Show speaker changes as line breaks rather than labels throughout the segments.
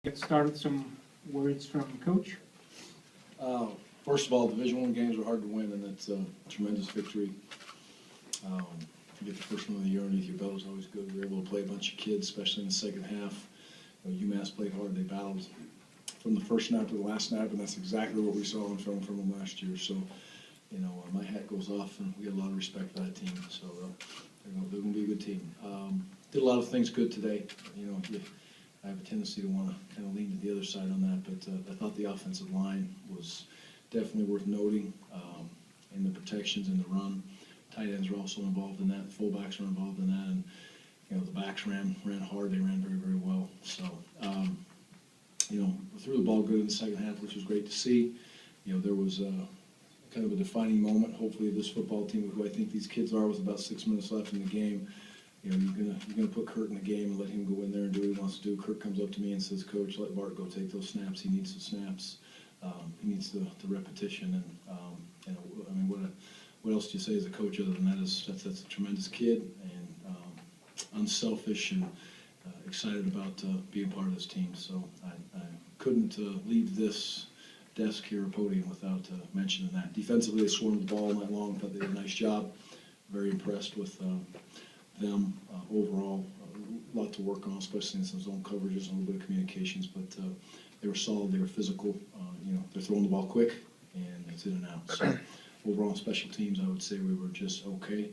Get started, some words from Coach.
First of all, Division I games are hard to win, and it's a tremendous victory. To get the first one of the year underneath your belt is always good. We were able to play a bunch of kids, especially in the second half. UMass played hard. They battled from the first snap to the last snap, and that's exactly what we saw on film from them last year. So, my hat goes off, and we get a lot of respect for that team. So they're going to be a good team. Did a lot of things good today. I have a tendency to want to kind of lean to the other side on that, but I thought the offensive line was definitely worth noting in the protections and the run. Tight ends were also involved in that. The fullbacks were involved in that, and the backs ran hard. They ran very, very well. So threw the ball good in the second half, which was great to see. There was kind of a defining moment. Hopefully, this football team, who I think these kids are, with about 6 minutes left in the game. You're gonna put Kurt in the game and let him go in there and do what he wants to do. Kurt comes up to me and says, "Coach, let Bart go take those snaps. He needs the snaps. He needs the repetition." And what else do you say as a coach other than that? That's a tremendous kid, and unselfish, and excited about being part of this team. So I couldn't leave this desk here or podium without mentioning that. Defensively, they swarmed the ball all night long. Thought they did a nice job. Very impressed with them overall. A lot to work on, especially in some zone coverages and a little bit of communications, but they were solid, they were physical. They're throwing the ball quick, and it's in and out. So overall, on special teams, I would say we were just okay,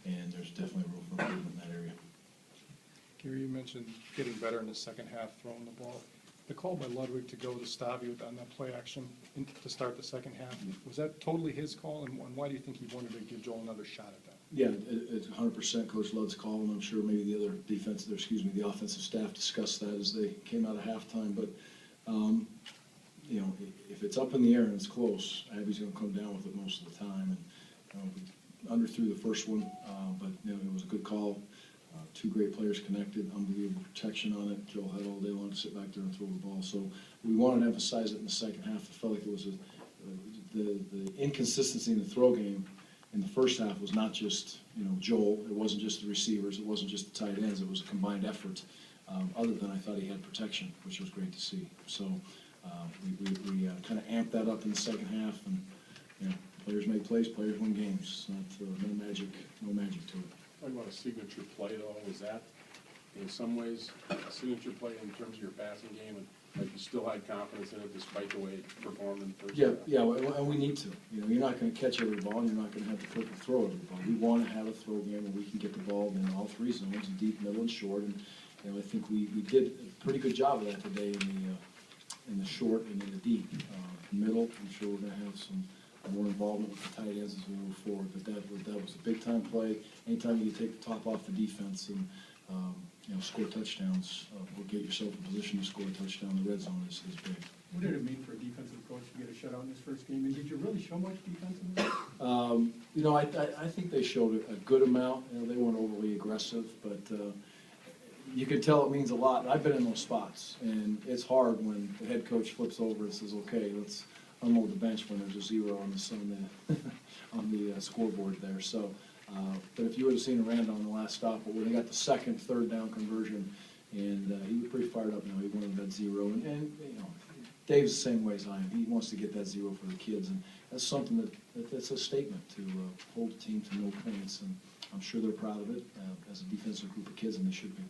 and there's definitely room for improvement in that area.
Gary, you mentioned getting better in the second half, throwing the ball. The call by Ludwig to go to Staviot on that play action to start the second half, was that totally his call, and why do you think he wanted to give Joel another shot at that?
Yeah, it's 100% Coach Ludd's call, and I'm sure maybe the offensive staff discussed that as they came out of halftime. But if it's up in the air and it's close, Abby's going to come down with it most of the time. And we underthrew the first one, but it was a good call. Two great players connected, unbelievable protection on it. Joel had all day long to sit back there and throw the ball. So we wanted to emphasize it in the second half. I felt like it was the inconsistency in the throw game in the first half was not just Joel. It wasn't just the receivers. It wasn't just the tight ends. It was a combined effort. Other than I thought he had protection, which was great to see. So we kind of amped that up in the second half, and players make plays, players win games. No magic to it.
Talking about a signature play, though, was that in some ways a signature play in terms of your passing game, and like you still had confidence in it despite the way it performed in the first half?
Yeah, and we need to. You're not going to catch every ball, and you're not going to have the perfect throw every ball. We want to have a throw game where we can get the ball in all three zones, deep, middle, and short. And I think we did a pretty good job of that today in the short and in the deep. Middle, I'm sure we're going to have some more involvement with the tight ends as we move forward. But that was a big-time play. Anytime you take the top off the defense and score touchdowns, or get yourself in position to score a touchdown in the red zone is big.
What did it mean for a defensive coach to get a shutout in this first game? And did you really show much defensively?
I think they showed a good amount. They weren't overly aggressive, but you could tell it means a lot. I've been in those spots, and it's hard when the head coach flips over and says, "Okay, let's unload the bench," when there's a 0 on the scoreboard there. So, but if you would have seen Aranda on the last stop, when they got the second, third down conversion, and he was pretty fired up. He wanted that 0, and Dave's the same way as I am. He wants to get that 0 for the kids, and that's something that's a statement to hold the team to no points, and I'm sure they're proud of it as a defensive group of kids, and they should be.